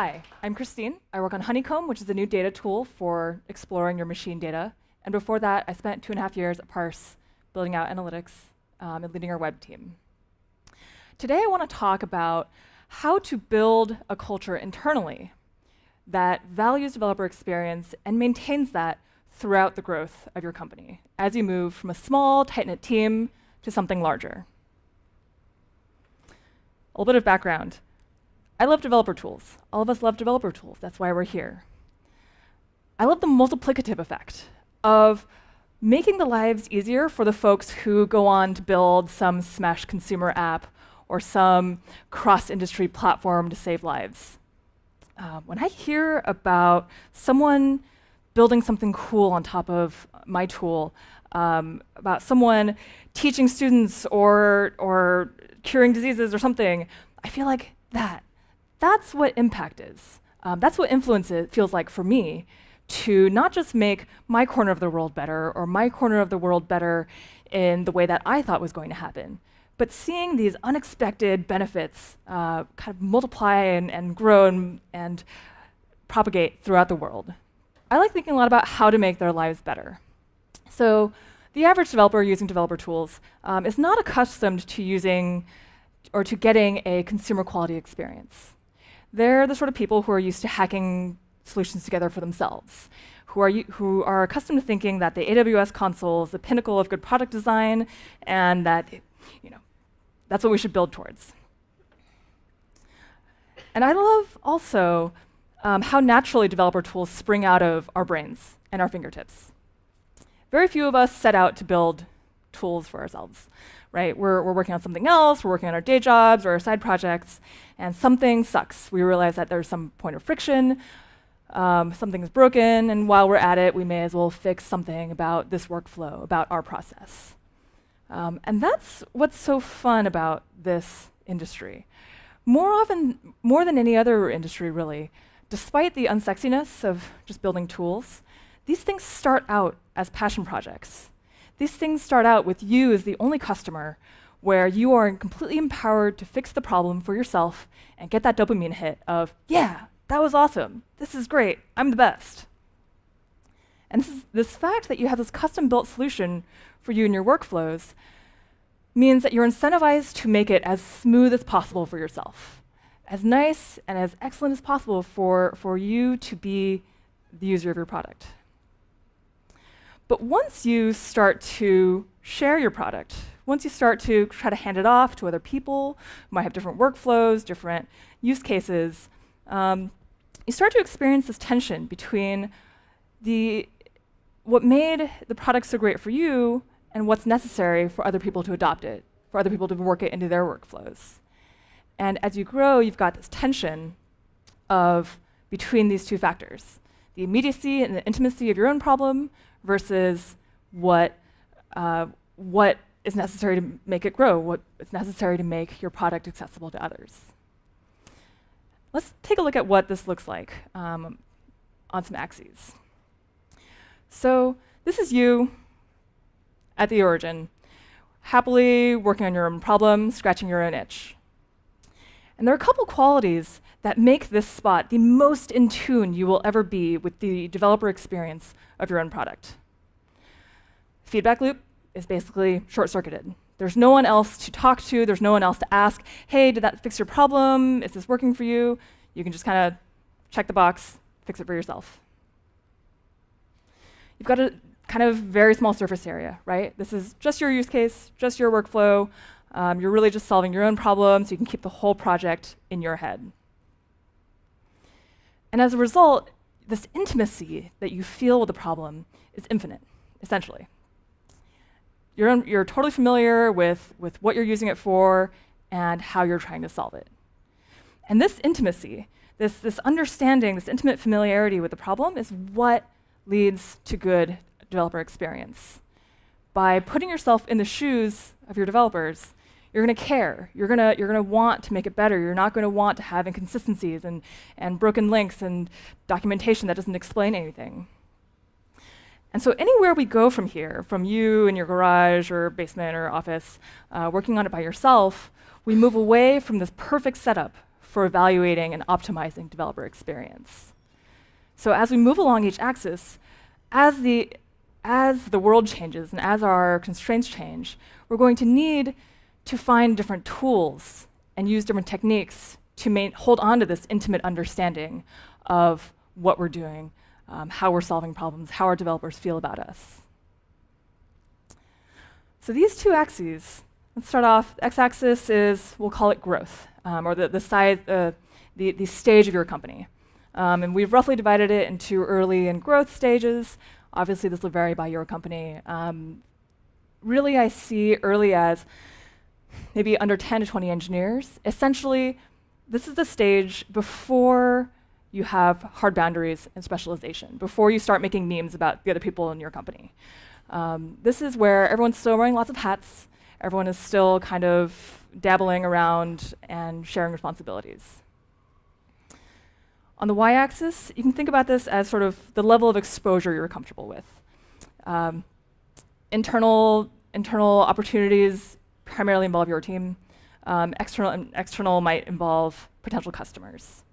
Hi, I'm Christine. I work on Honeycomb, which is a new data tool for exploring your machine data. And before that, I spent 2.5 years at Parse building out analytics and leading our web team. Today, I want to talk about how to build a culture internally that values developer experience and maintains that throughout the growth of your company as you move from a small, tight-knit team to something larger. A little bit of background. I love developer tools. All of us love developer tools. That's why we're here. I love the multiplicative effect of making the lives easier for the folks who go on to build some smash consumer app or some cross-industry platform to save lives. When I hear about someone building something cool on top of my tool, about someone teaching students or curing diseases or something, I feel like that's what impact is. That's what influence feels like for me, to not just make my corner of the world better or my corner of the world better in the way that I thought was going to happen, but seeing these unexpected benefits kind of multiply and grow and propagate throughout the world. I like thinking a lot about how to make their lives better. So the average developer using developer tools is not accustomed to using or to getting a consumer quality experience. They're the sort of people who are used to hacking solutions together for themselves, who are accustomed to thinking that the AWS console is the pinnacle of good product design, and that that's what we should build towards. And I love also how naturally developer tools spring out of our brains and our fingertips. Very few of us set out to build tools for ourselves, right? We're working on something else, we're working on our day jobs or our side projects, and something sucks. We realize that there's some point of friction, something's broken, and while we're at it, we may as well fix something about this workflow, about our process. And that's what's so fun about this industry. More than any other industry, really, despite the unsexiness of just building tools, these things start out as passion projects. These things start out with you as the only customer, where you are completely empowered to fix the problem for yourself and get that dopamine hit of, yeah, that was awesome. This is great. I'm the best. And this fact that you have this custom-built solution for you and your workflows means that you're incentivized to make it as smooth as possible for yourself, as nice and as excellent as possible for you to be the user of your product. But once you start to share your product, once you start to try to hand it off to other people who might have different workflows, different use cases, you start to experience this tension between what made the product so great for you and what's necessary for other people to adopt it, for other people to work it into their workflows. And as you grow, you've got this tension between these two factors, the immediacy and the intimacy of your own problem versus what is necessary to make it grow, what is necessary to make your product accessible to others. Let's take a look at what this looks like on some axes. So this is you at the origin, happily working on your own problem, scratching your own itch. And there are a couple qualities that make this spot the most in tune you will ever be with the developer experience of your own product. Feedback loop is basically short-circuited. There's no one else to talk to, there's no one else to ask, hey, did that fix your problem? Is this working for you? You can just kind of check the box, fix it for yourself. You've got a kind of very small surface area, right? This is just your use case, just your workflow. You're really just solving your own problem, so you can keep the whole project in your head. And as a result, this intimacy that you feel with the problem is infinite, essentially. You're totally familiar with what you're using it for and how you're trying to solve it. And this intimacy, this understanding, this intimate familiarity with the problem is what leads to good developer experience. By putting yourself in the shoes of your developers, you're going to care. You're going to want to make it better. You're not going to want to have inconsistencies and broken links and documentation that doesn't explain anything. And so anywhere we go from here, from you in your garage or basement or office, working on it by yourself, we move away from this perfect setup for evaluating and optimizing developer experience. So as we move along each axis, as the world changes and as our constraints change, we're going to need to find different tools and use different techniques to hold on to this intimate understanding of what we're doing, how we're solving problems, how our developers feel about us. So these two axes, let's start off. The x-axis is, we'll call it growth, or the size, the stage of your company. And we've roughly divided it into early and growth stages. Obviously, this will vary by your company. Really, I see early as maybe under 10 to 20 engineers. Essentially, this is the stage before you have hard boundaries and specialization, before you start making memes about the other people in your company. This is where everyone's still wearing lots of hats. Everyone is still kind of dabbling around and sharing responsibilities. On the y-axis, you can think about this as sort of the level of exposure you're comfortable with. Internal opportunities primarily involve your team. External might involve potential customers.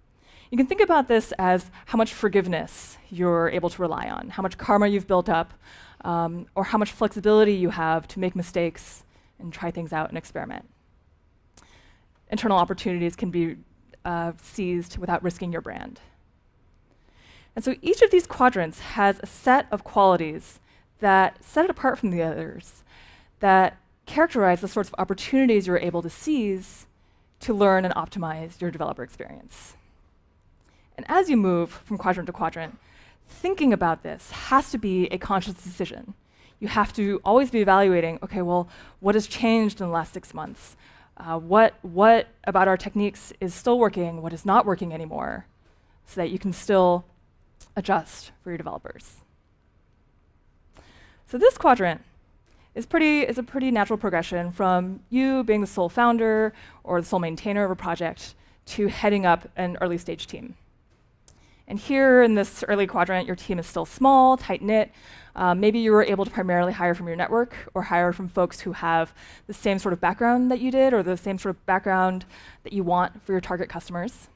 You can think about this as how much forgiveness you're able to rely on, how much karma you've built up, or how much flexibility you have to make mistakes and try things out and experiment. Internal opportunities can be seized without risking your brand. And so each of these quadrants has a set of qualities that set it apart from the others, that characterize the sorts of opportunities you're able to seize to learn and optimize your developer experience. And as you move from quadrant to quadrant, thinking about this has to be a conscious decision. You have to always be evaluating, okay, well, what has changed in the last 6 months? What about our techniques is still working, what is not working anymore, so that you can still adjust for your developers. So this quadrant is a pretty natural progression from you being the sole founder or the sole maintainer of a project to heading up an early stage team. And here in this early quadrant, your team is still small, tight-knit. Maybe you were able to primarily hire from your network or hire from folks who have the same sort of background that you did or the same sort of background that you want for your target customers.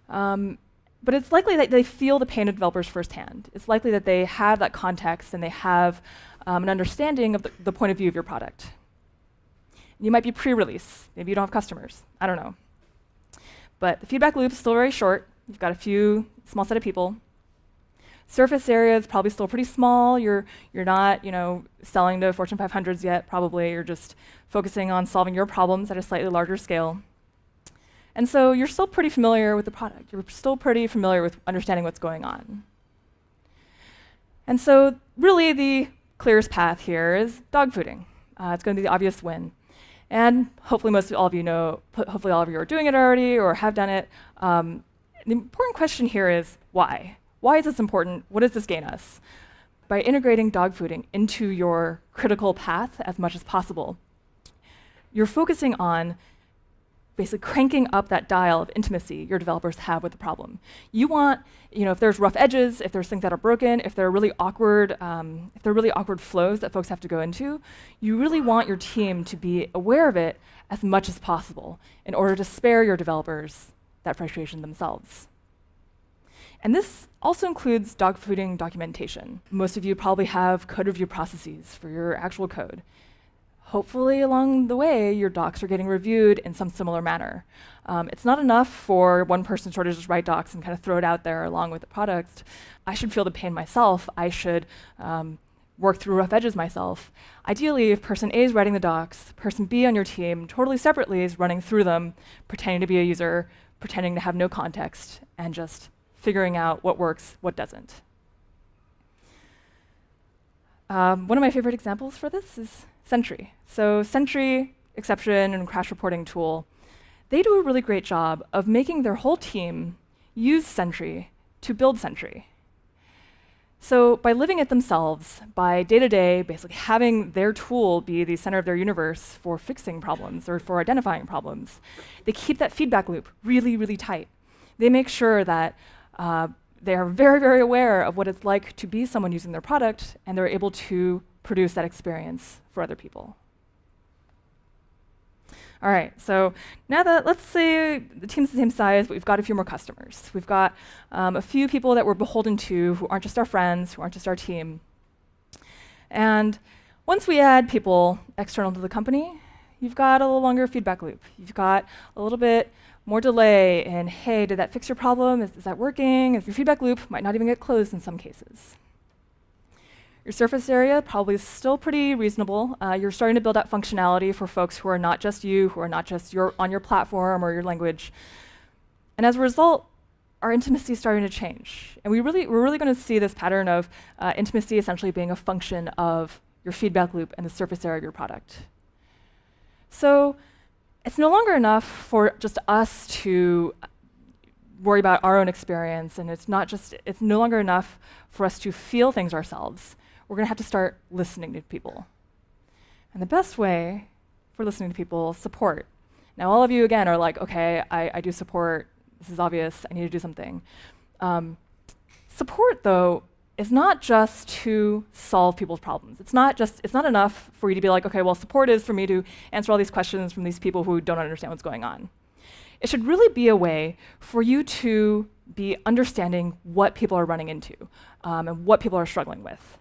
But it's likely that they feel the pain of developers firsthand. It's likely that they have that context and they have an understanding of the point of view of your product. You might be pre-release. Maybe you don't have customers. I don't know. But the feedback loop is still very short. You've got a small set of people. Surface area is probably still pretty small. You're not, selling to Fortune 500s yet, probably. You're just focusing on solving your problems at a slightly larger scale. And so you're still pretty familiar with the product. You're still pretty familiar with understanding what's going on. And so really the clearest path here is dogfooding. It's going to be the obvious win. And hopefully all of you are doing it already or have done it. The important question here is why? Why is this important? What does this gain us? By integrating dogfooding into your critical path as much as possible, you're focusing on basically cranking up that dial of intimacy your developers have with the problem. You want, if there's rough edges, if there's things that are broken, if there are really awkward flows that folks have to go into, you really want your team to be aware of it as much as possible in order to spare your developers that frustration themselves. And this also includes dogfooding documentation. Most of you probably have code review processes for your actual code. Hopefully along the way, your docs are getting reviewed in some similar manner. It's not enough for one person to sort of just write docs and kind of throw it out there along with the product. I should feel the pain myself. I should work through rough edges myself. Ideally, if person A is writing the docs, person B on your team totally separately is running through them, pretending to be a user, pretending to have no context, and just figuring out what works, what doesn't. One of my favorite examples for this is Sentry. So Sentry, exception and crash reporting tool, they do a really great job of making their whole team use Sentry to build Sentry. So by living it themselves, by day-to-day basically having their tool be the center of their universe for fixing problems or for identifying problems, they keep that feedback loop really, really tight. They make sure that they are very, very aware of what it's like to be someone using their product, and they're able to produce that experience for other people. All right, so now that, let's say the team's the same size, but we've got a few more customers. We've got a few people that we're beholden to who aren't just our friends, who aren't just our team. And once we add people external to the company, you've got a little longer feedback loop. You've got a little bit more delay in, hey, did that fix your problem? Is that working? Your feedback loop might not even get closed in some cases. Your surface area probably is still pretty reasonable. You're starting to build out functionality for folks who are not just you, who are not just on your platform or your language. And as a result, our intimacy is starting to change. And we're really going to see this pattern of intimacy essentially being a function of your feedback loop and the surface area of your product. So it's no longer enough for just us to worry about our own experience, and it's no longer enough for us to feel things ourselves. We're going to have to start listening to people. And the best way for listening to people is support. Now, all of you, again, are like, okay, I do support. This is obvious. I need to do something. Support, though, is not just to solve people's problems. It's not enough for you to be like, okay, well, support is for me to answer all these questions from these people who don't understand what's going on. It should really be a way for you to be understanding what people are running into and what people are struggling with.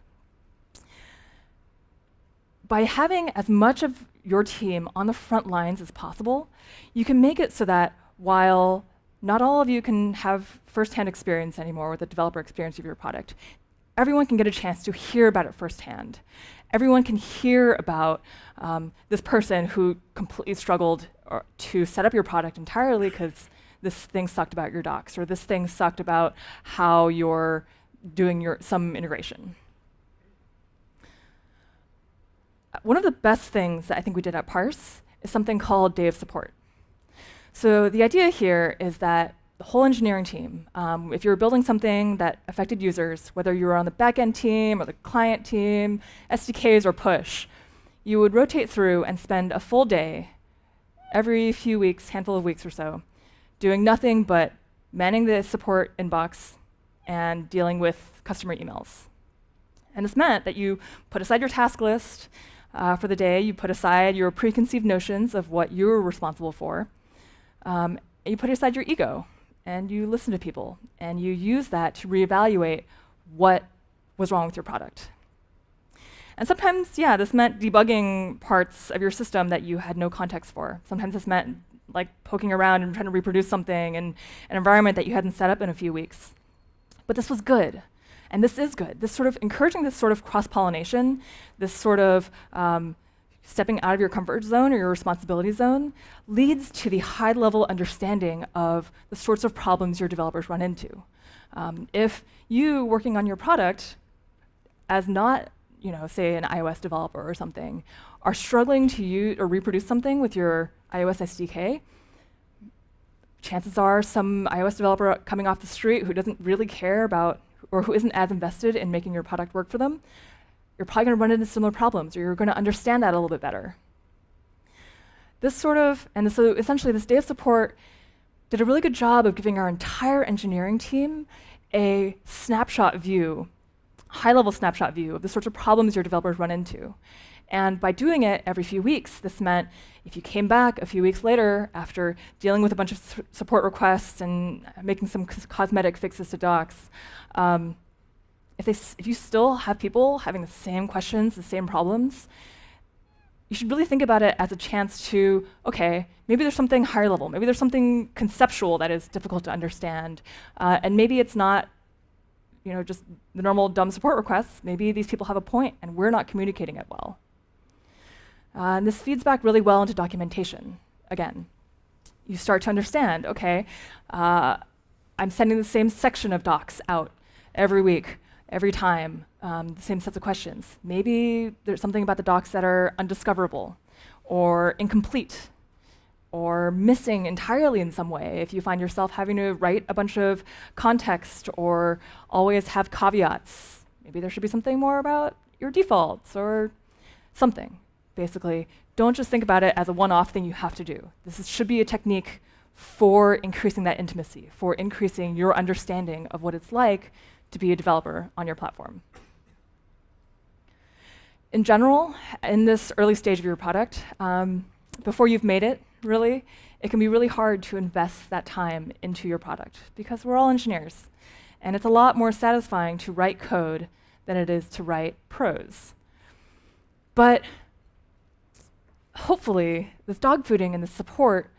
By having as much of your team on the front lines as possible, you can make it so that while not all of you can have firsthand experience anymore with the developer experience of your product, everyone can get a chance to hear about it firsthand. Everyone can hear about this person who completely struggled to set up your product entirely because this thing sucked about your docs, or this thing sucked about how you're doing some integration. One of the best things that I think we did at Parse is something called Day of Support. So the idea here is that the whole engineering team, if you're building something that affected users, whether you were on the backend team or the client team, SDKs or push, you would rotate through and spend a full day every few weeks, handful of weeks or so, doing nothing but manning the support inbox and dealing with customer emails. And this meant that you put aside your task list for the day, you put aside your preconceived notions of what you were responsible for, you put aside your ego, and you listen to people, and you use that to reevaluate what was wrong with your product. And sometimes, yeah, this meant debugging parts of your system that you had no context for. Sometimes this meant like poking around and trying to reproduce something in an environment that you hadn't set up in a few weeks. But this was good. And this is good. This sort of encouraging this sort of cross-pollination, this sort of stepping out of your comfort zone or your responsibility zone leads to the high-level understanding of the sorts of problems your developers run into. If you working on your product as not, say an iOS developer or something, are struggling to use or reproduce something with your iOS SDK, chances are some iOS developer coming off the street who doesn't really care about or who isn't as invested in making your product work for them, you're probably going to run into similar problems, or you're going to understand that a little bit better. So essentially this Day of Support did a really good job of giving our entire engineering team a snapshot view, high-level snapshot view of the sorts of problems your developers run into. And by doing it every few weeks, this meant if you came back a few weeks later after dealing with a bunch of support requests and making some cosmetic fixes to docs, if you still have people having the same questions, the same problems, you should really think about it as a chance to, okay, maybe there's something higher level, maybe there's something conceptual that is difficult to understand, and maybe it's not just the normal dumb support requests. Maybe these people have a point and we're not communicating it well. And this feeds back really well into documentation. Again, you start to understand, okay, I'm sending the same section of docs out every week, every time, the same sets of questions. Maybe there's something about the docs that are undiscoverable or incomplete or missing entirely in some way. If you find yourself having to write a bunch of context or always have caveats, maybe there should be something more about your defaults or something. Basically, don't just think about it as a one-off thing you have to do. Should be a technique for increasing that intimacy, for increasing your understanding of what it's like to be a developer on your platform. In general, in this early stage of your product, before you've made it really, it can be really hard to invest that time into your product because we're all engineers. And it's a lot more satisfying to write code than it is to write prose. But hopefully, this dogfooding and the support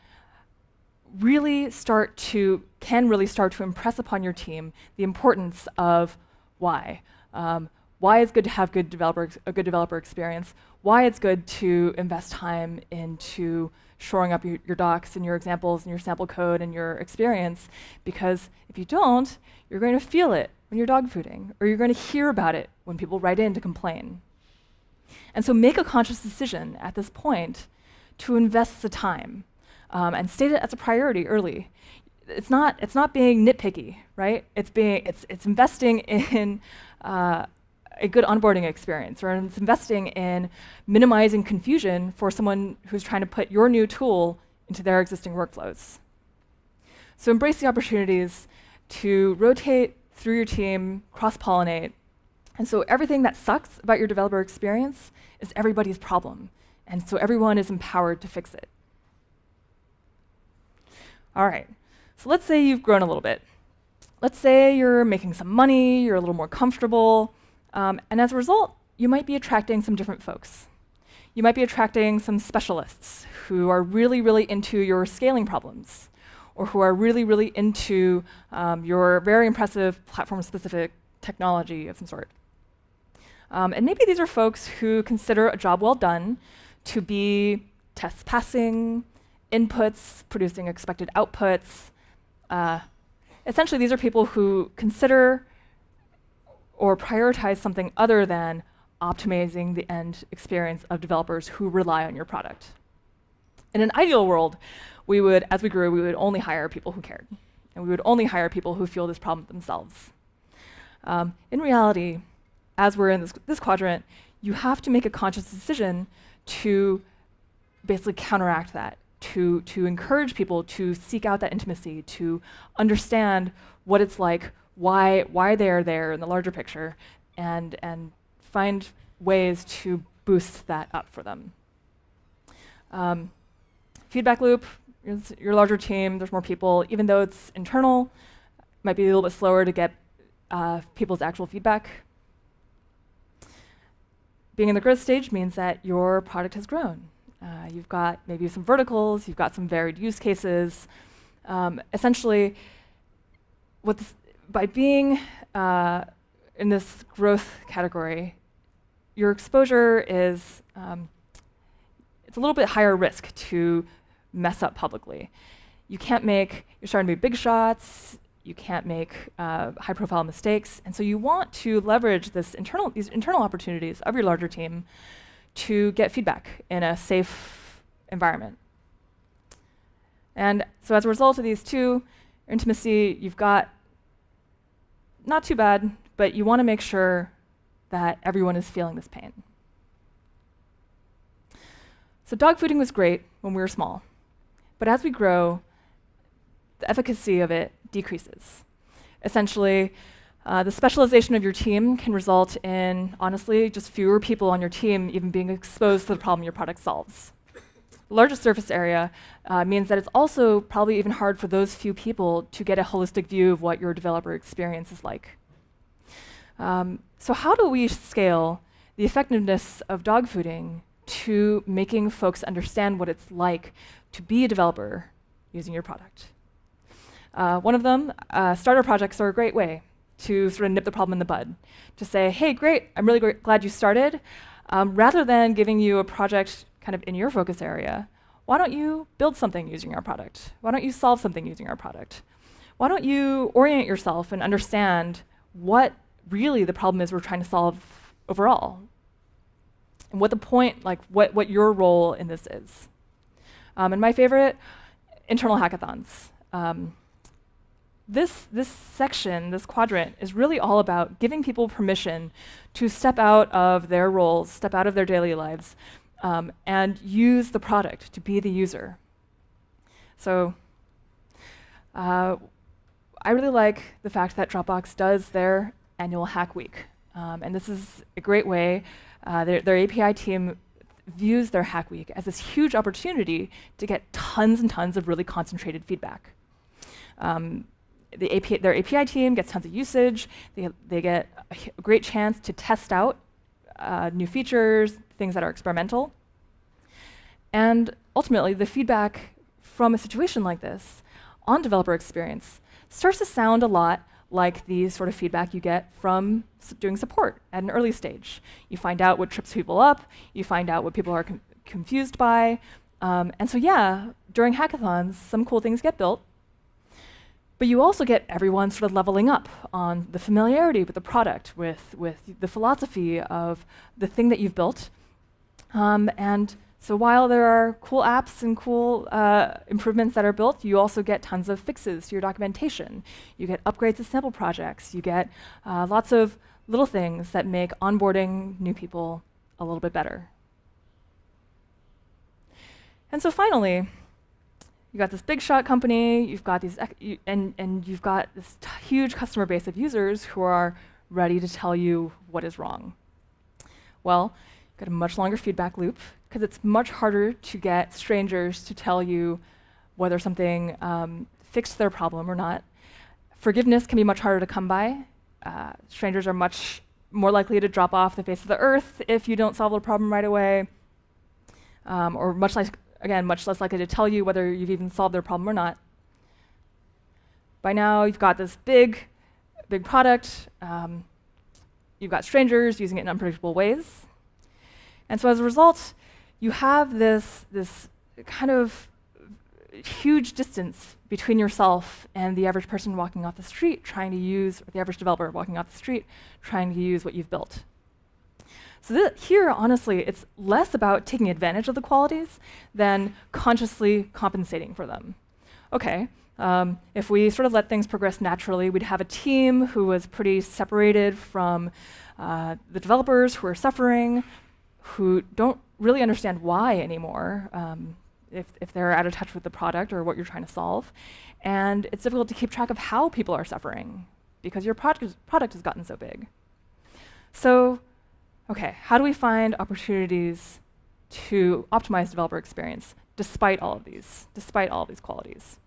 can really start to impress upon your team the importance of why. Why it's good to have a good developer experience, why it's good to invest time into shoring up your docs and your examples and your sample code and your experience, because if you don't, you're going to feel it when you're dogfooding, or you're going to hear about it when people write in to complain. And so make a conscious decision at this point to invest the time and state it as a priority early. It's not being nitpicky, right? It's investing in a good onboarding experience, or it's investing in minimizing confusion for someone who's trying to put your new tool into their existing workflows. So embrace the opportunities to rotate through your team, cross-pollinate. And so everything that sucks about your developer experience is everybody's problem. And so everyone is empowered to fix it. All right, so let's say you've grown a little bit. Let's say you're making some money, you're a little more comfortable, and as a result, you might be attracting some different folks. You might be attracting some specialists who are really, really into your scaling problems, or who are really, really into your very impressive platform-specific technology of some sort. And maybe these are folks who consider a job well done to be tests passing, inputs, producing expected outputs. Essentially, these are people who consider or prioritize something other than optimizing the end experience of developers who rely on your product. In an ideal world, as we grew, we would only hire people who cared. And we would only hire people who feel this problem themselves. In reality, as we're in this quadrant, you have to make a conscious decision to basically counteract that, to encourage people to seek out that intimacy, to understand what it's like, why they are there in the larger picture, and find ways to boost that up for them. Feedback loop, your larger team, there's more people. Even though it's internal, it might be a little bit slower to get people's actual feedback. Being in the growth stage means that your product has grown. You've got maybe some verticals, you've got some varied use cases. Essentially, by being in this growth category, your exposure is it's a little bit higher risk to mess up publicly. You're starting to make big shots, you can't make high-profile mistakes, and so you want to leverage these internal opportunities of your larger team to get feedback in a safe environment. And so as a result of these two, intimacy, you've got not too bad, but you want to make sure that everyone is feeling this pain. So dogfooding was great when we were small, but as we grow, the efficacy of it decreases. Essentially, the specialization of your team can result in, honestly, just fewer people on your team even being exposed to the problem your product solves. The larger surface area means that it's also probably even hard for those few people to get a holistic view of what your developer experience is like. So how do we scale the effectiveness of dogfooding to making folks understand what it's like to be a developer using your product? One of them, starter projects are a great way to sort of nip the problem in the bud. To say, hey, great, I'm really glad you started. Rather than giving you a project kind of in your focus area, why don't you build something using our product? Why don't you solve something using our product? Why don't you orient yourself and understand what really the problem is we're trying to solve overall? And what the point, like what your role in this is. And my favorite, internal hackathons. This section, this quadrant, is really all about giving people permission to step out of their roles, step out of their daily lives, and use the product to be the user. So I really like the fact that Dropbox does their annual hack week. And this is a great way. Their API team views their hack week as this huge opportunity to get tons and tons of really concentrated feedback. Their API team gets tons of usage. They get a great chance to test out new features, things that are experimental. And ultimately, the feedback from a situation like this on developer experience starts to sound a lot like the sort of feedback you get from doing support at an early stage. You find out what trips people up, you find out what people are confused by, and so yeah, during hackathons, some cool things get built, but you also get everyone sort of leveling up on the familiarity with the product, with the philosophy of the thing that you've built. And so while there are cool apps and cool improvements that are built, you also get tons of fixes to your documentation. You get upgrades to sample projects. You get lots of little things that make onboarding new people a little bit better. And so finally, you've got this big shot company, you've got these, and you've got this huge customer base of users who are ready to tell you what is wrong. Well, you've got a much longer feedback loop, because it's much harder to get strangers to tell you whether something fixed their problem or not. Forgiveness can be much harder to come by. Strangers are much more likely to drop off the face of the earth if you don't solve the problem right away, or much less likely to tell you whether you've even solved their problem or not. By now, you've got this big product. You've got strangers using it in unpredictable ways. And so as a result, you have this kind of huge distance between yourself and the average person walking off the street trying to use, or the average developer walking off the street trying to use what you've built. So here, honestly, it's less about taking advantage of the qualities than consciously compensating for them. Okay, if we sort of let things progress naturally, we'd have a team who was pretty separated from the developers who are suffering, who don't really understand why anymore, if they're out of touch with the product or what you're trying to solve. And it's difficult to keep track of how people are suffering because your product has gotten so big. So, okay, how do we find opportunities to optimize developer experience despite all of these qualities?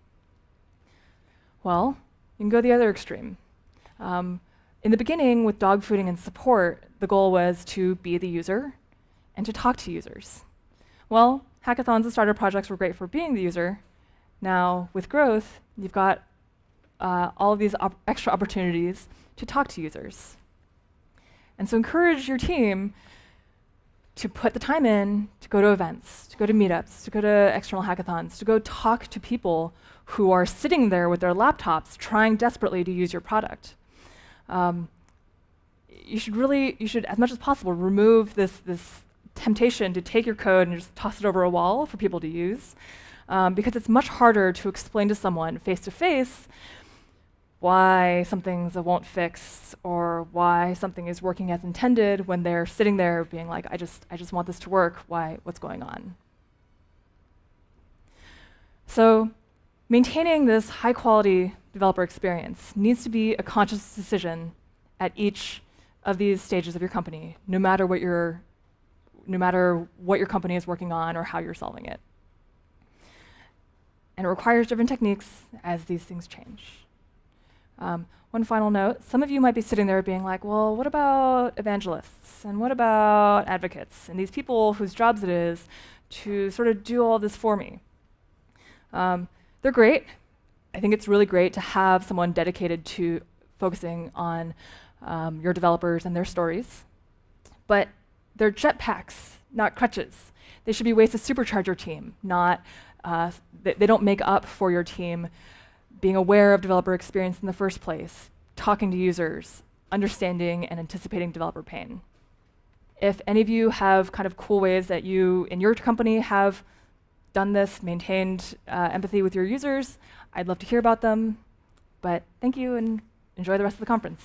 Well, you can go the other extreme. In the beginning, with dogfooding and support, the goal was to be the user and to talk to users. Well, hackathons and starter projects were great for being the user. Now, with growth, you've got all of these extra opportunities to talk to users. And so encourage your team to put the time in to go to events, to go to meetups, to go to external hackathons, to go talk to people who are sitting there with their laptops trying desperately to use your product. You should, as much as possible, remove this temptation to take your code and just toss it over a wall for people to use, because it's much harder to explain to someone face-to-face why something's a won't fix or why something is working as intended when they're sitting there being like, I just want this to work, what's going on? So maintaining this high-quality developer experience needs to be a conscious decision at each of these stages of your company, no matter what your company is working on or how you're solving it. And it requires different techniques as these things change. One final note, some of you might be sitting there being like, well, what about evangelists? And what about advocates? And these people whose jobs it is to sort of do all this for me. They're great. I think it's really great to have someone dedicated to focusing on your developers and their stories. But they're jetpacks, not crutches. They should be ways to supercharge your team, not they don't make up for your team being aware of developer experience in the first place, talking to users, understanding and anticipating developer pain. If any of you have kind of cool ways that you, in your company, have done this, maintained empathy with your users, I'd love to hear about them. But thank you and enjoy the rest of the conference.